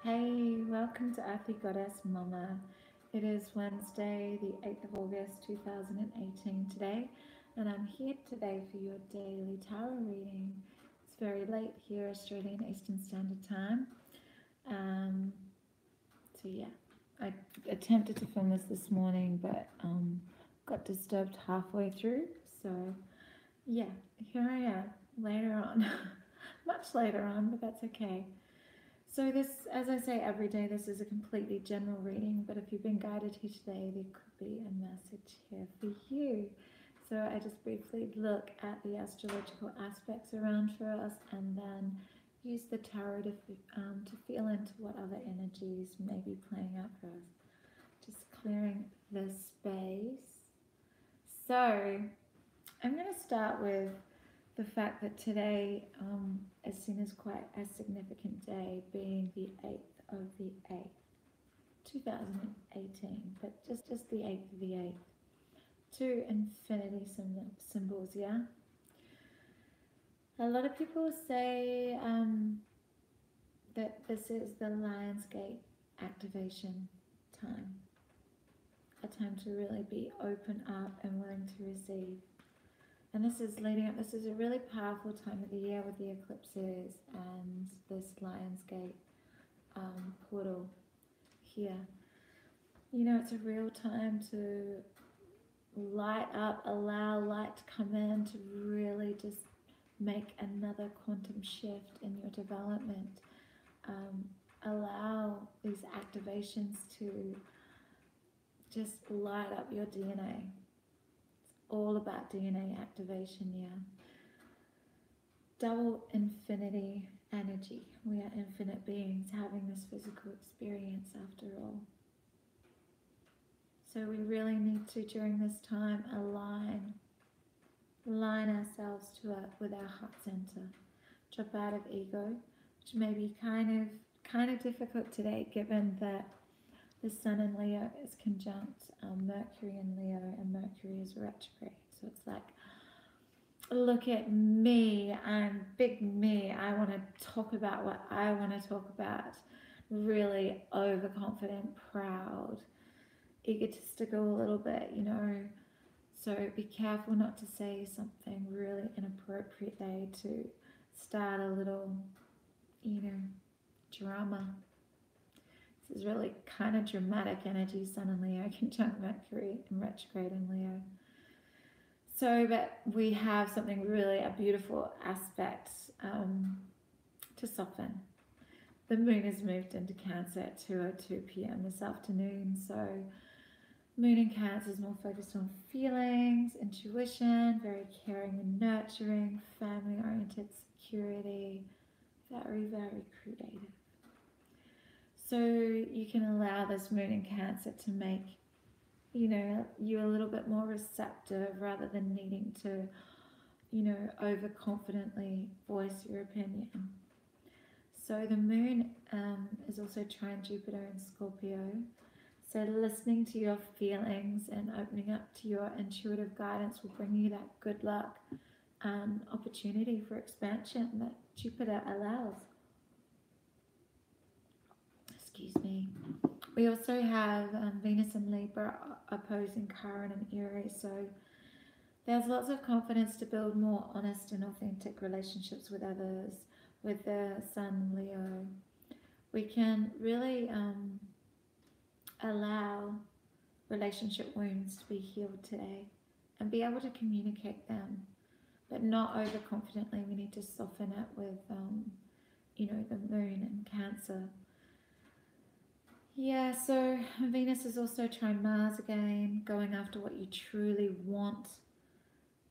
Hey, welcome to Earthy Goddess Mumma. It is Wednesday, the 8th of August 2018 today, and I'm here today for your daily tarot reading. It's very late here, Australian Eastern Standard Time. So yeah, I attempted to film this morning, but got disturbed halfway through. So yeah, here I am, later on. Much later on, but that's okay. So this, as I say every day, this is a completely general reading, but if you've been guided here today, there could be a message here for you. So I just briefly look at the astrological aspects around for us, and then use the tarot to feel into what other energies may be playing out for us. Just clearing the space. So I'm going to start with the fact that today is seen as quite a significant day, being the 8th of the 8th, 2018, but just the 8th of the 8th. Two infinity symbols, yeah? A lot of people say that this is the Lion's Gate activation time, a time to really be open up and willing to receive. And this is leading up, this is a really powerful time of the year with the eclipses and this Lion's Gate portal here. You know, it's a real time to light up, allow light to come in, to really just make another quantum shift in your development. Allow these activations to just light up your DNA. All about DNA activation, yeah. Double infinity energy. We are infinite beings having this physical experience after all. So we really need to, during this time, align ourselves to with our heart center. Drop out of ego, which may be kind of difficult today, given that the Sun in Leo is conjunct Mercury in Leo, and Mercury is retrograde. So it's like, look at me, I'm big me. I want to talk about what I want to talk about. Really overconfident, proud, egotistical a little bit, you know. So be careful not to say something really inappropriate there to start a little, you know, drama. This is really kind of dramatic energy, Sun in Leo, conjunct Mercury and retrograde in Leo. So that we have something really, a beautiful aspect to soften. The moon has moved into Cancer at 2:02 p.m. this afternoon. So moon in Cancer is more focused on feelings, intuition, very caring and nurturing, family-oriented, security, very, very creative. So you can allow this moon in Cancer to make, you know, you a little bit more receptive rather than needing to, you know, overconfidently voice your opinion. So the moon is also trine Jupiter in Scorpio. So listening to your feelings and opening up to your intuitive guidance will bring you that good luck opportunity for expansion that Jupiter allows. Excuse me. We also have Venus and Libra opposing Chiron and Aries, so there's lots of confidence to build more honest and authentic relationships with others. With the Sun Leo, we can really allow relationship wounds to be healed today and be able to communicate them, but not overconfidently. We need to soften it with, you know, the moon in Cancer. Yeah, so Venus is also trine Mars again, going after what you truly want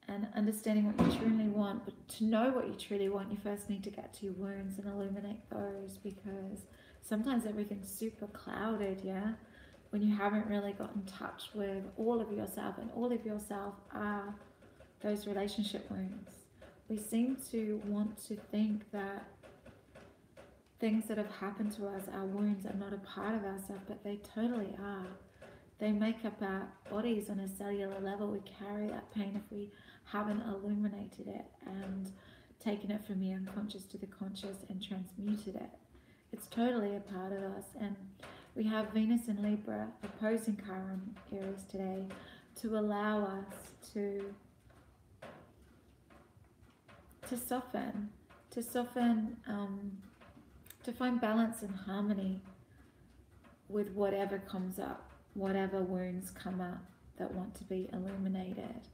and understanding what you truly want. But to know what you truly want, you first need to get to your wounds and illuminate those, because sometimes everything's super clouded, yeah? When you haven't really got in touch with all of yourself, and all of yourself are those relationship wounds. We seem to want to think that things that have happened to us, our wounds, are not a part of ourselves, but they totally are. They make up our bodies on a cellular level. We carry that pain if we haven't illuminated it and taken it from the unconscious to the conscious and transmuted it. It's totally a part of us. And we have Venus in Libra opposing Chiron Aries today to allow us to soften, to find balance and harmony with whatever comes up, whatever wounds come up that want to be illuminated.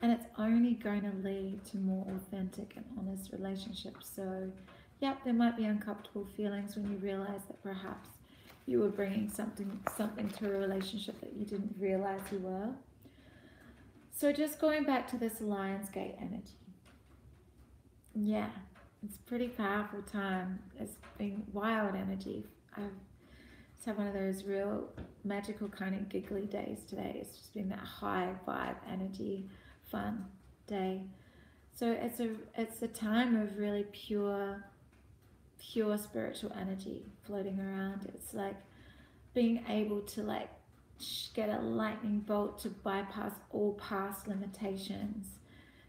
And it's only going to lead to more authentic and honest relationships. So, yep, there might be uncomfortable feelings when you realize that perhaps you were bringing something to a relationship that you didn't realize you were. So just going back to this Lionsgate energy. Yeah, it's a pretty powerful time. It's been wild energy. I've just had one of those real magical kind of giggly days today. It's just been that high vibe energy, fun day. So it's a time of really pure spiritual energy floating around. It's like being able to like get a lightning bolt to bypass all past limitations.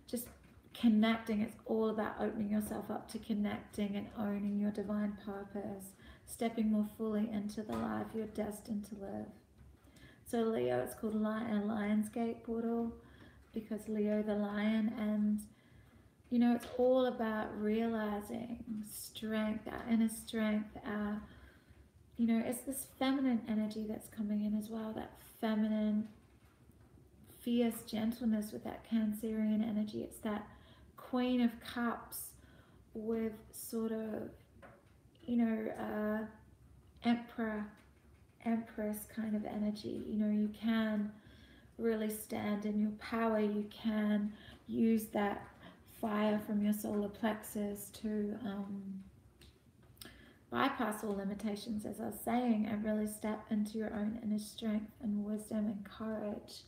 Just connecting. It's all about opening yourself up to connecting and owning your divine purpose, stepping more fully into the life you're destined to live. So Leo, it's called a Lionsgate portal because Leo the lion, and you know, it's all about realizing strength, our inner strength, our, you know, it's this feminine energy that's coming in as well, that feminine, fierce gentleness with that Cancerian energy. It's that Queen of Cups with sort of, you know, Empress kind of energy. You know, you can really stand in your power. You can use that fire from your solar plexus to bypass all limitations, as I was saying, and really step into your own inner strength and wisdom and courage,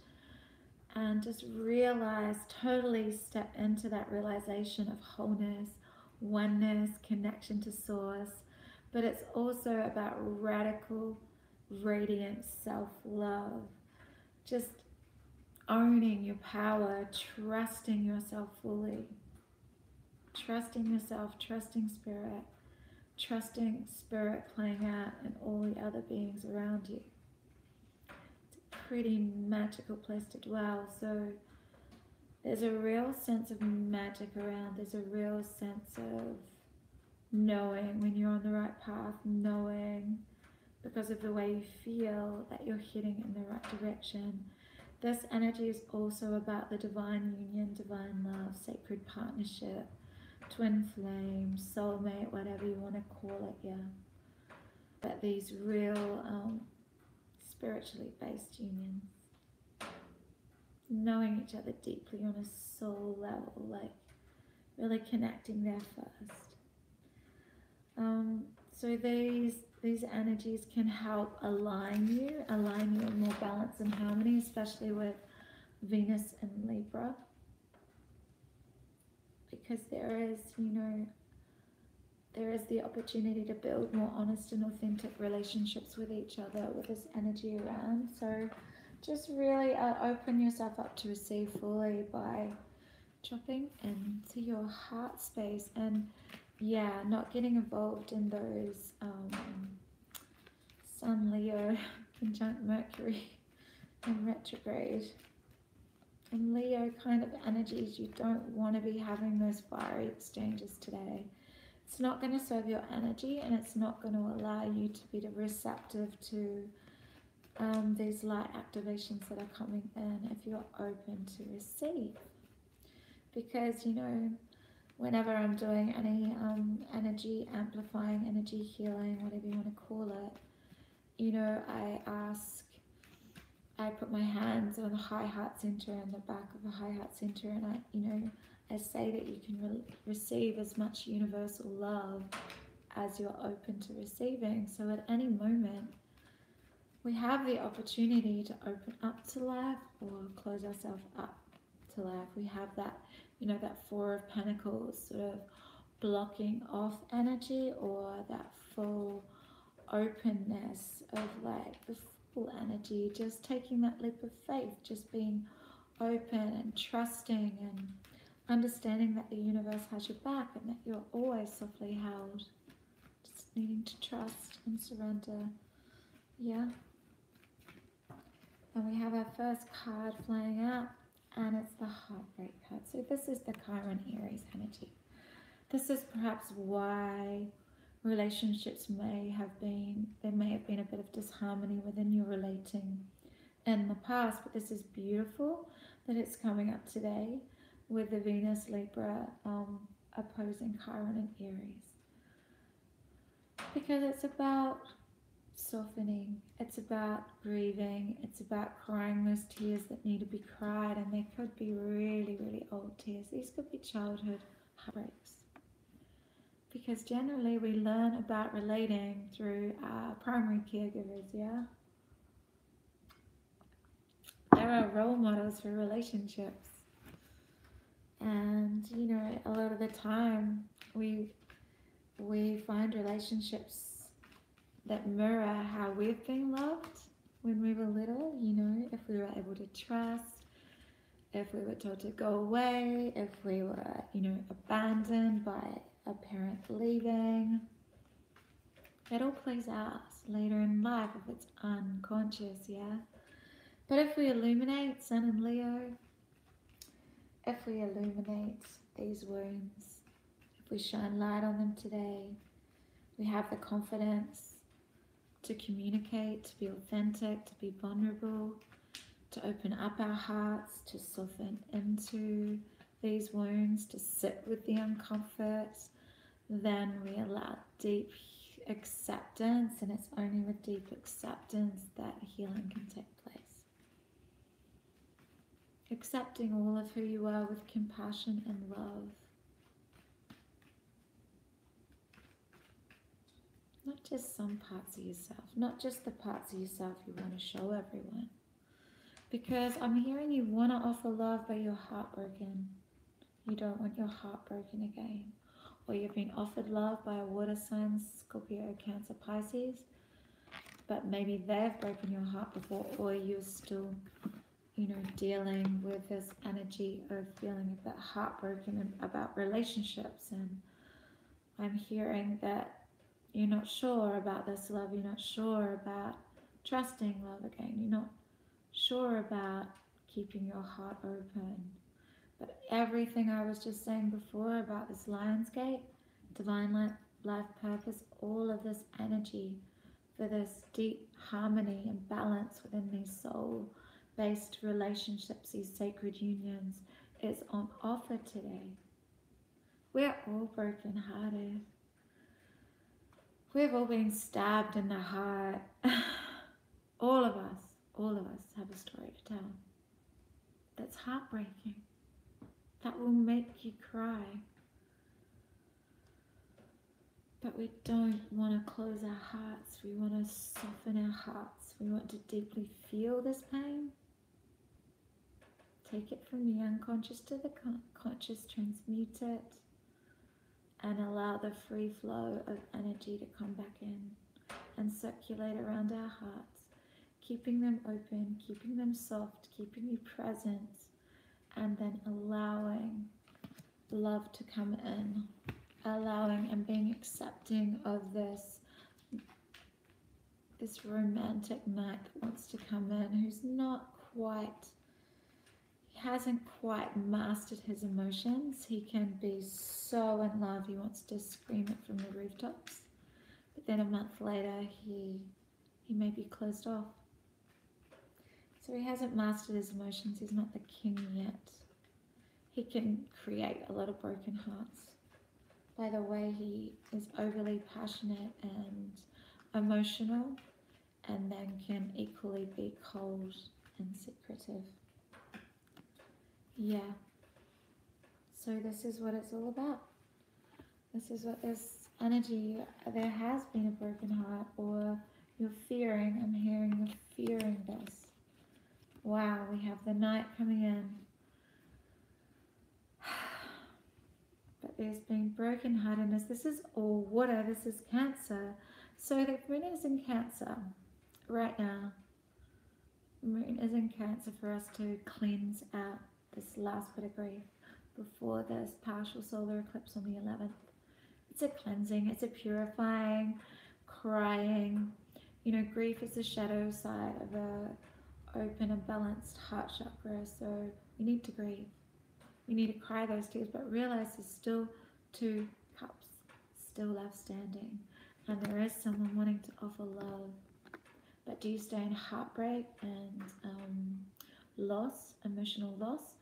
and just realize, totally step into that realization of wholeness, oneness, connection to source. But it's also about radical, radiant self-love, just owning your power, trusting yourself fully, trusting yourself, trusting spirit playing out in all the other beings around you. It's a pretty magical place to dwell. So there's a real sense of magic around. There's a real sense of knowing when you're on the right path, knowing because of the way you feel that you're heading in the right direction. This energy is also about the divine union, divine love, sacred partnership, twin flame, soulmate, whatever you want to call it, yeah. But these real spiritually based unions. Knowing each other deeply on a soul level, like really connecting there first. So these energies can help align you in more balance and harmony, especially with Venus and Libra. Because there is, you know, there is the opportunity to build more honest and authentic relationships with each other with this energy around. So just really open yourself up to receive fully by dropping into your heart space and, yeah, not getting involved in those Sun Leo conjunct Mercury in retrograde. And Leo kind of energies, you don't want to be having those fiery exchanges today. It's not going to serve your energy, and it's not going to allow you to be receptive to these light activations that are coming in if you're open to receive. Because, you know, whenever I'm doing any energy amplifying, energy healing, whatever you want to call it, you know, I put my hands on the high heart center and the back of the high heart center, and I say that you can receive as much universal love as you're open to receiving. So at any moment, we have the opportunity to open up to life or close ourselves up to life. We have that, you know, that Four of Pentacles sort of blocking off energy, or that full openness of like the full energy, just taking that leap of faith, just being open and trusting and understanding that the universe has your back and that you're always softly held. Just needing to trust and surrender. Yeah. And we have our first card flying out, and it's the heartbreak card. So this is the Chiron Aries energy. This is perhaps why relationships may have been a bit of disharmony within your relating in the past, but this is beautiful that it's coming up today with the Venus Libra opposing Chiron and Aries, because it's about softening, it's about grieving, it's about crying those tears that need to be cried, and they could be really, really old tears. These could be childhood heartbreaks, because generally we learn about relating through our primary caregivers. Yeah, there are role models for relationships, and you know, a lot of the time we find relationships that mirror how we've been loved when we were little. You know, if we were able to trust, if we were told to go away, if we were, you know, abandoned by a parent leaving. It all plays out later in life if it's unconscious, yeah? But if we illuminate Sun and Leo, if we illuminate these wounds, if we shine light on them today, we have the confidence to communicate, to be authentic, to be vulnerable, to open up our hearts, to soften into these wounds, to sit with the uncomfort. Then we allow deep acceptance, and it's only with deep acceptance that healing can take place. Accepting all of who you are with compassion and love. Not just some parts of yourself, not just the parts of yourself you want to show everyone. Because I'm hearing you want to offer love, but you're heartbroken. You don't want your heart broken again. Or you've been offered love by a water sign, Scorpio, Cancer, Pisces, but maybe they've broken your heart before, or you're still, you know, dealing with this energy of feeling a bit heartbroken about relationships. And I'm hearing that you're not sure about this love, you're not sure about trusting love again, you're not sure about keeping your heart open. But everything I was just saying before about this Lion's Gate, divine life purpose, all of this energy for this deep harmony and balance within these soul-based relationships, these sacred unions, is on offer today. We're all broken-hearted. We've all been stabbed in the heart. All of us have a story to tell. That's heartbreaking. That will make you cry. But we don't want to close our hearts. We want to soften our hearts. We want to deeply feel this pain. Take it from the unconscious to the conscious, transmute it, and allow the free flow of energy to come back in and circulate around our hearts, keeping them open, keeping them soft, keeping you present, and then allowing love to come in, allowing and being accepting of this romantic knight that wants to come in, who's hasn't quite mastered his emotions. He can be so in love, he wants to scream it from the rooftops, but then a month later he may be closed off. So he hasn't mastered his emotions. He's not the king yet. He can create a lot of broken hearts by the way he is overly passionate and emotional, and then can equally be cold and secretive. Yeah. So this is what it's all about. This is what this energy, there has been a broken heart, or you're fearing, I'm hearing you're fearing this. Wow, we have the night coming in. But there's been brokenheartedness. This is all water, this is Cancer. So the moon is in Cancer right now. The moon is in Cancer for us to cleanse out this last bit of grief before this partial solar eclipse on the 11th. It's a cleansing, it's a purifying, crying. You know, grief is the shadow side of a open and balanced heart chakra. So we need to grieve. We need to cry those tears, but realize there's still 2 cups, still love standing. And there is someone wanting to offer love. But do you stay in heartbreak and loss, emotional loss?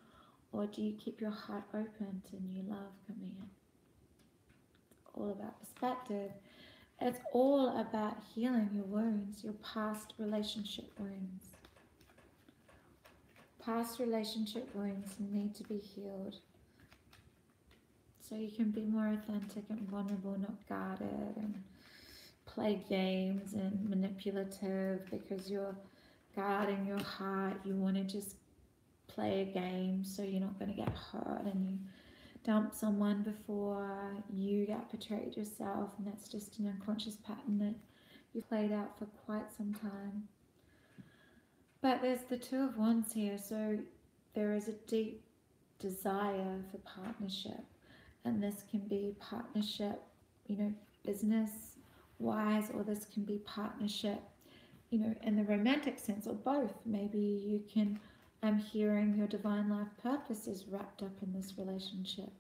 Or do you keep your heart open to new love coming in? It's all about perspective. It's all about healing your wounds, your past relationship wounds. Past relationship wounds need to be healed. So you can be more authentic and vulnerable, not guarded, and play games and manipulative because you're guarding your heart. You want to just play a game so you're not going to get hurt, and you dump someone before you get betrayed yourself, and that's just an unconscious pattern that you've played out for quite some time. But there's the 2 of Wands here, so there is a deep desire for partnership, and this can be partnership, you know, business wise, or this can be partnership, you know, in the romantic sense, or both. Maybe you can, I'm hearing your divine life purpose is wrapped up in this relationship.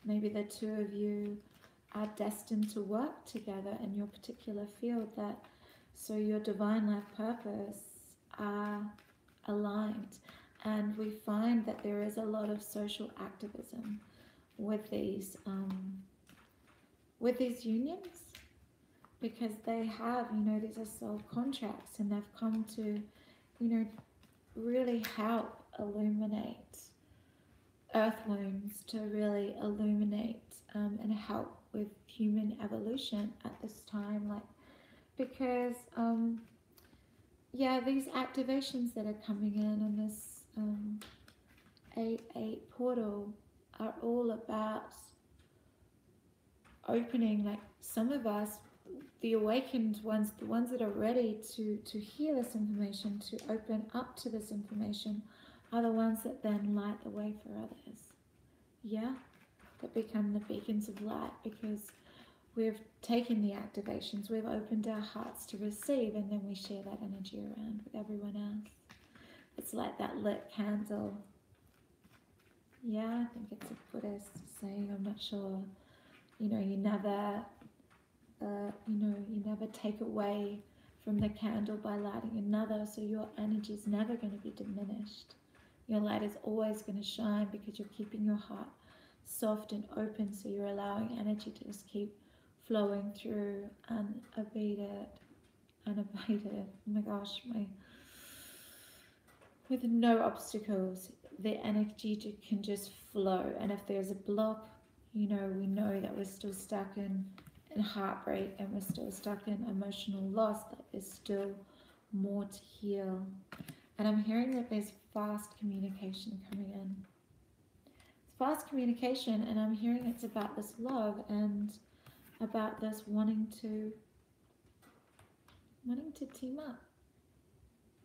Maybe the 2 of you are destined to work together in your particular field, that so your divine life purpose are aligned. And we find that there is a lot of social activism with these unions, because they have, you know, these are soul contracts, and they've come to, you know, really help illuminate earth wounds, to really illuminate and help with human evolution at this time, like, because yeah, these activations that are coming in this 8-8 portal are all about opening, like, some of us, the awakened ones, the ones that are ready to hear this information, to open up to this information, are the ones that then light the way for others. Yeah, that become the beacons of light, because we've taken the activations, we've opened our hearts to receive, and then we share that energy around with everyone else. It's like that lit candle. Yeah, I think it's a Buddhist saying, I'm not sure. You know, you never take away from the candle by lighting another, so your energy is never going to be diminished. Your light is always going to shine, because you're keeping your heart soft and open, so you're allowing energy to just keep flowing through unabated. Oh my gosh, with no obstacles, the energy can just flow. And if there's a block, you know, we know that we're still stuck in heartbreak, and we're still stuck in emotional loss, that there's still more to heal. And I'm hearing that there's fast communication coming in. It's fast communication, and I'm hearing it's about this love and about this wanting to team up.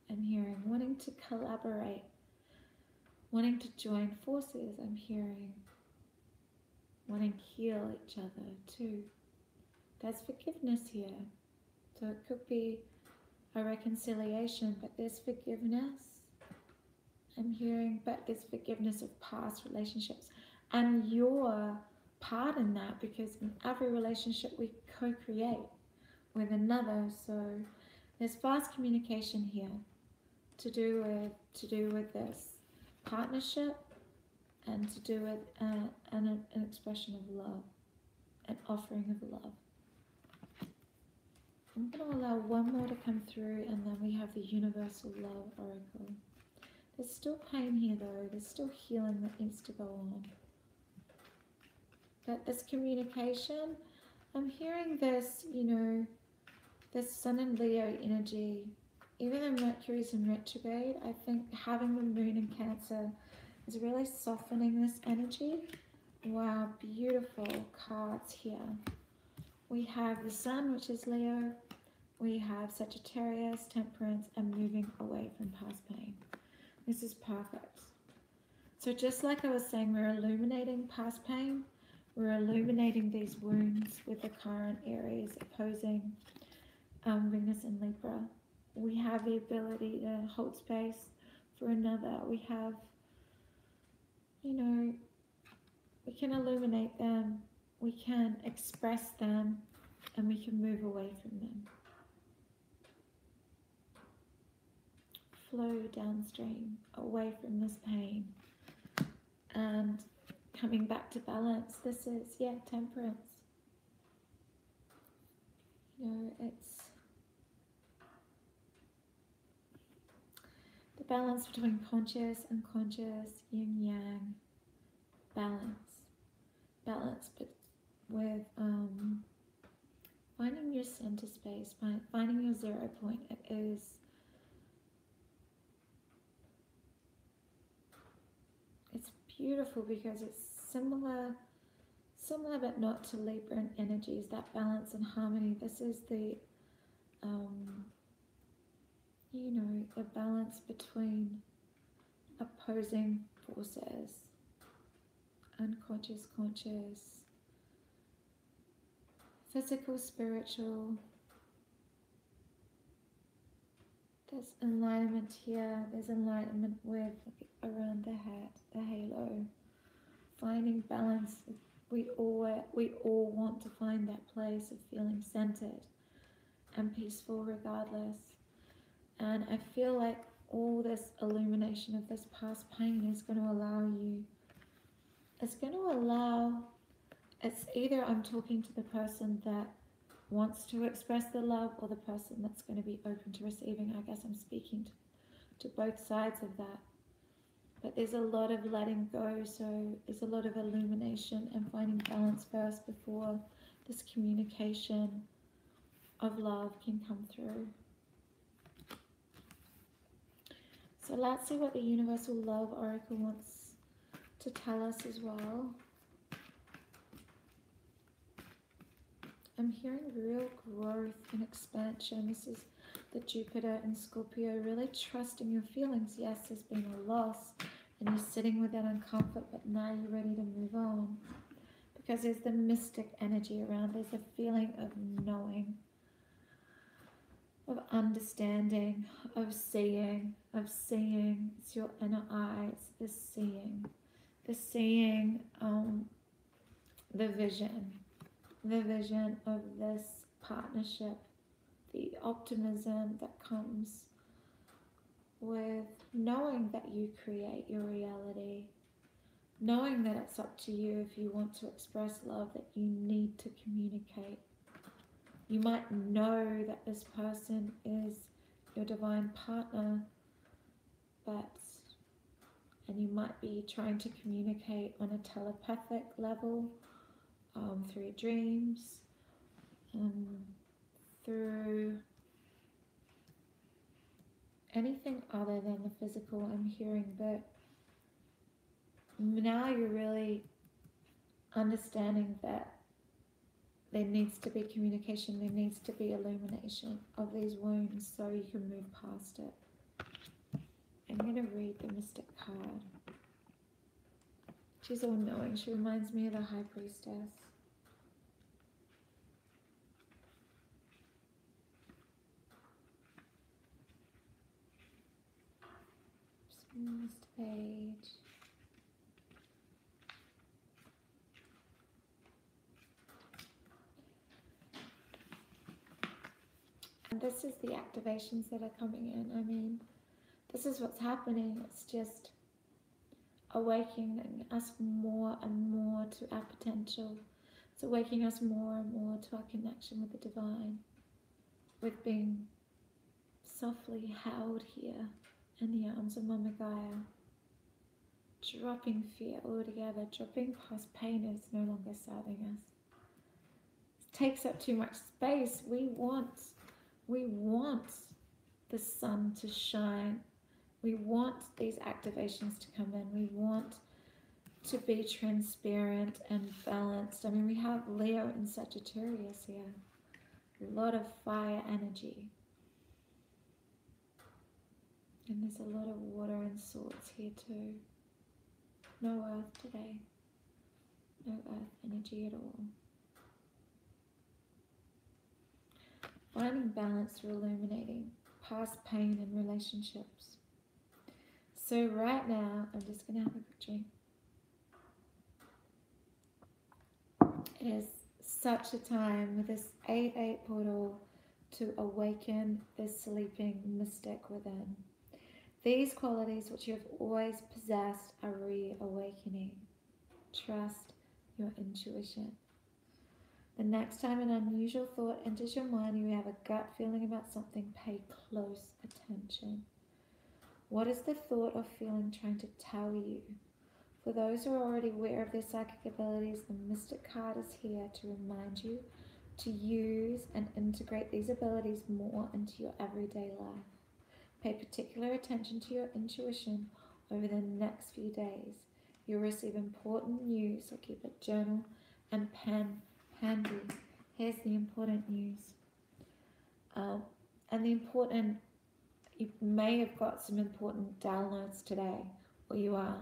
I'm hearing wanting to collaborate, wanting to join forces. I'm hearing wanting to heal each other too. There's forgiveness here. So it could be a reconciliation, but there's forgiveness. I'm hearing, but there's forgiveness of past relationships. And your part in that, because in every relationship we co-create with another. So there's fast communication here to do with this partnership, and to do with an expression of love, an offering of love. I'm going to allow one more to come through, and then we have the Universal Love Oracle. There's still pain here though, there's still healing that needs to go on. But this communication, I'm hearing this, you know, this Sun and Leo energy, even though Mercury's in retrograde, I think having the Moon in Cancer is really softening this energy. Wow, beautiful cards here. We have the Sun, which is Leo. We have Sagittarius, Temperance, and moving away from past pain. This is perfect. So just like I was saying, we're illuminating past pain. We're illuminating these wounds with the current Aries opposing Venus in Libra. We have the ability to hold space for another. We have, you know, we can illuminate them, we can express them, and we can move away from them. Flow downstream, away from this pain, and coming back to balance. This is, yeah, temperance. You know, it's the balance between conscious and unconscious, yin yang, balance, but with finding your center space, finding your 0 point. It's beautiful because it's similar but not to Libra energies, that balance and harmony. This is the you know, the balance between opposing forces, unconscious, conscious, physical, spiritual. There's enlightenment here. There's enlightenment with around the head, the halo. Finding balance. We all want to find that place of feeling centered and peaceful regardless. And I feel like all this illumination of this past pain is going to allow you, it's either I'm talking to the person that wants to express the love or the person that's going to be open to receiving. I guess I'm speaking to both sides of that. But there's a lot of letting go, so there's a lot of illumination and finding balance first before this communication of love can come through. So let's see what the Universal Love Oracle wants to tell us as well. I'm hearing real growth and expansion. This is the Jupiter and Scorpio, really trusting your feelings. Yes, there's been a loss and you're sitting with that uncomfort, but now you're ready to move on. Because there's the mystic energy around. There's a feeling of knowing, of understanding, of seeing. It's your inner eyes, the seeing, the vision of this partnership, the optimism that comes with knowing that you create your reality, knowing that it's up to you if you want to express love, that you need to communicate. You might know that this person is your divine partner, and you might be trying to communicate on a telepathic level, through your dreams, through anything other than the physical, I'm hearing. But now you're really understanding that there needs to be communication, there needs to be illumination of these wounds so you can move past it. I'm going to read the Mystic card. She's all-knowing. She reminds me of the High Priestess. Smallest page. And this is the activations that are coming in. I mean, this is what's happening. It's just awakening us more and more to our potential. It's awakening us more and more to our connection with the divine, with being softly held here in the arms of Mama Gaia, dropping fear altogether, dropping past pain is no longer serving us. It takes up too much space. We want the sun to shine. We want these activations to come in. We want to be transparent and balanced. I mean, we have Leo and Sagittarius here. A lot of fire energy. And there's a lot of water and swords here too. No earth today. No earth energy at all. Finding balance through illuminating past pain in relationships. So right now, I'm just going to have a quick drink. It is such a time with this 8-8 portal to awaken the sleeping mystic within. These qualities which you have always possessed are reawakening. Trust your intuition. The next time an unusual thought enters your mind, you have a gut feeling about something, pay close attention. What is the thought or feeling trying to tell you? For those who are already aware of their psychic abilities, the Mystic card is here to remind you to use and integrate these abilities more into your everyday life. Pay particular attention to your intuition over the next few days. You'll receive important news, so keep a journal and pen handy. Here's the important news. You may have got some important downloads today, or you are,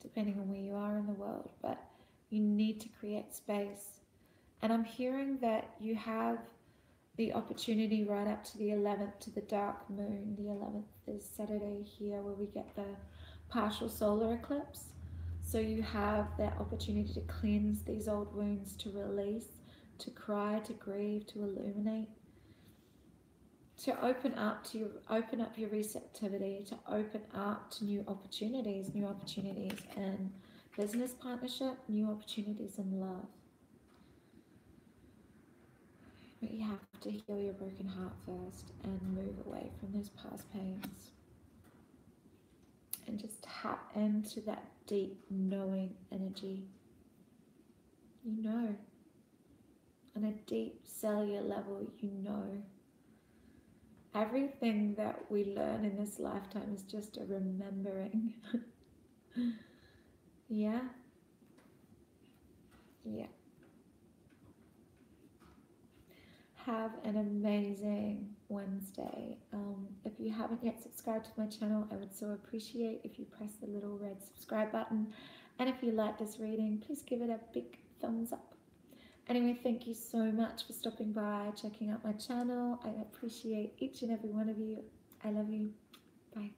depending on where you are in the world, but you need to create space. And I'm hearing that you have the opportunity right up to the 11th, to the dark moon. The 11th is Saturday here, where we get the partial solar eclipse. So you have that opportunity to cleanse these old wounds, to release, to cry, to grieve, to illuminate, to open up your receptivity, to open up to new opportunities in business partnership, new opportunities in love. But you have to heal your broken heart first and move away from those past pains. And just tap into that deep knowing energy. You know. On a deep cellular level, you know. Everything that we learn in this lifetime is just a remembering. Yeah? Yeah. Have an amazing Wednesday. If you haven't yet subscribed to my channel, I would so appreciate if you press the little red subscribe button. And if you like this reading, please give it a big thumbs up. Anyway, thank you so much for stopping by, checking out my channel. I appreciate each and every one of you. I love you. Bye.